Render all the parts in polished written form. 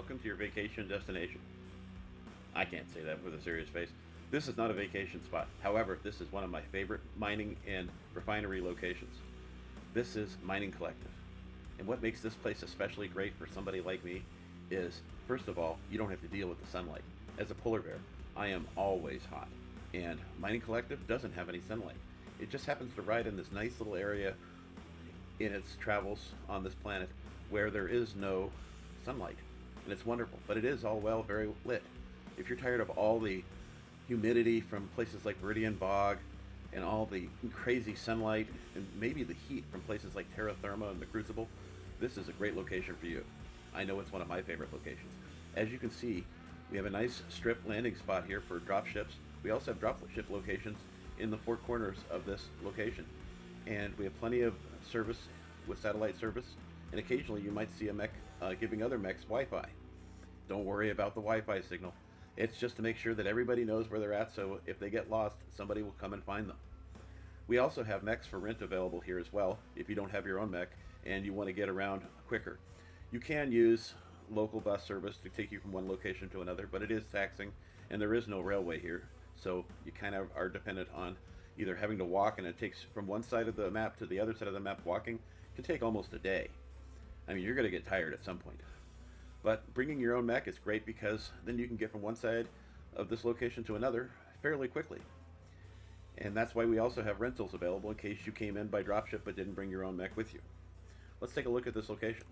welcome to your vacation destination. I can't say that with a serious face. This is not a vacation spot. However, this is one of my favorite mining and refinery locations. This is Mining Collective. And what makes this place especially great for somebody like me is, first of all, you don't have to deal with the sunlight. As a polar bear, I am always hot. And Mining Collective doesn't have any sunlight. It just happens to ride in this nice little area in its travels on this planet where there is no sunlight. And it's wonderful, but it is all well very lit. If you're tired of all the humidity from places like Viridian Bog and all the crazy sunlight and maybe the heat from places like Terra Therma and the Crucible, this is a great location for you. I know it's one of my favorite locations. As you can see, we have a nice strip landing spot here for drop ships. We also have drop ship locations in the four corners of this location. And we have plenty of service with satellite service, and occasionally you might see a mech giving other mechs Wi-Fi. Don't worry about the Wi-Fi signal. It's just to make sure that everybody knows where they're at, so if they get lost, somebody will come and find them. We also have mechs for rent available here as well, if you don't have your own mech and you want to get around quicker. You can use local bus service to take you from one location to another, but it is taxing, and there is no railway here, so you kind of are dependent on either having to walk, and it takes from one side of the map to the other side of the map. Walking can take almost a day. I mean, you're going to get tired at some point. But bringing your own mech is great because then you can get from one side of this location to another fairly quickly. And that's why we also have rentals available in case you came in by dropship but didn't bring your own mech with you. Let's take a look at this location.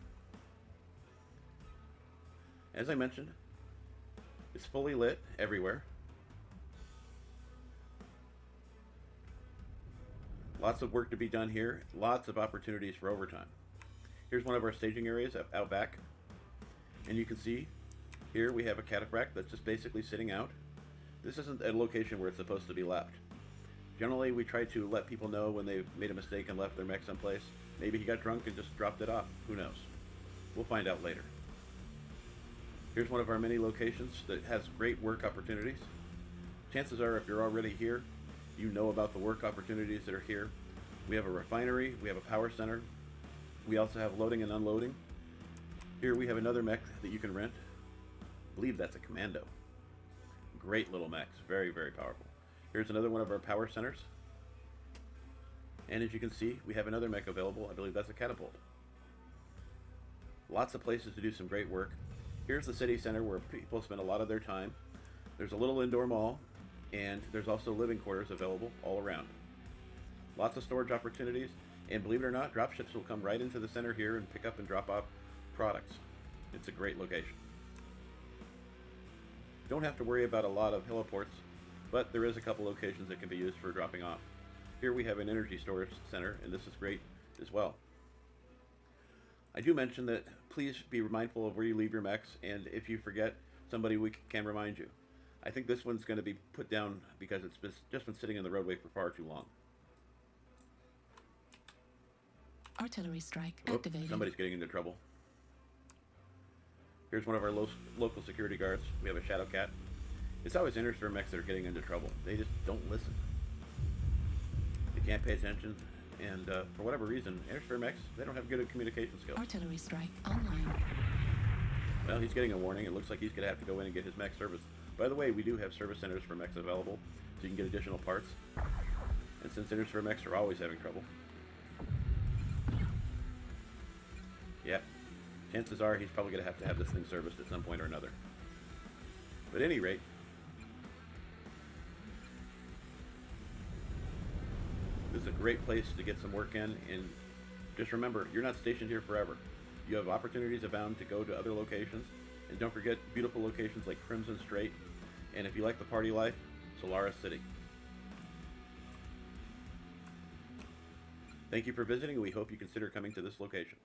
As I mentioned, it's fully lit everywhere. Lots of work to be done here, lots of opportunities for overtime. Here's one of our staging areas out back. And you can see here we have a cataphract that's just basically sitting out. This isn't a location where it's supposed to be left. Generally, we try to let people know when they've made a mistake and left their mech someplace. Maybe he got drunk and just dropped it off. Who knows? We'll find out later. Here's one of our many locations that has great work opportunities. Chances are, if you're already here, you know about the work opportunities that are here. We have a refinery, we have a power center, we also have loading and unloading. Here we have another mech that you can rent. I believe that's a commando. Great little mechs, very, very powerful. Here's another one of our power centers. And as you can see, we have another mech available. I believe that's a catapult. Lots of places to do some great work. Here's the city center where people spend a lot of their time. There's a little indoor mall, and there's also living quarters available all around. Lots of storage opportunities, and believe it or not, dropships will come right into the center here and pick up and drop off products. It's a great location. Don't have to worry about a lot of heliports, but there is a couple locations that can be used for dropping off. Here we have an energy storage center, and this is great as well. I do mention that please be mindful of where you leave your mechs, and if you forget, somebody can remind you. I think this one's going to be put down because it's just been sitting in the roadway for far too long. Artillery strike activated. Somebody's getting into trouble. Here's one of our local security guards. We have a shadow cat. It's always innersphere mechs that are getting into trouble. They just don't listen. They can't pay attention, and for whatever reason, innersphere mechs, they don't have good communication skills. Artillery strike online. Well, he's getting a warning. It looks like he's going to have to go in and get his mech service. By the way, we do have service centers for mechs available, so you can get additional parts. And since innersphere mechs are always having trouble, yep, chances are he's probably going to have this thing serviced at some point or another. But at any rate, this is a great place to get some work in, and just remember, you're not stationed here forever. You have opportunities abound to go to other locations, and don't forget beautiful locations like Crimson Strait, and if you like the party life, Solaris City. Thank you for visiting, and we hope you consider coming to this location.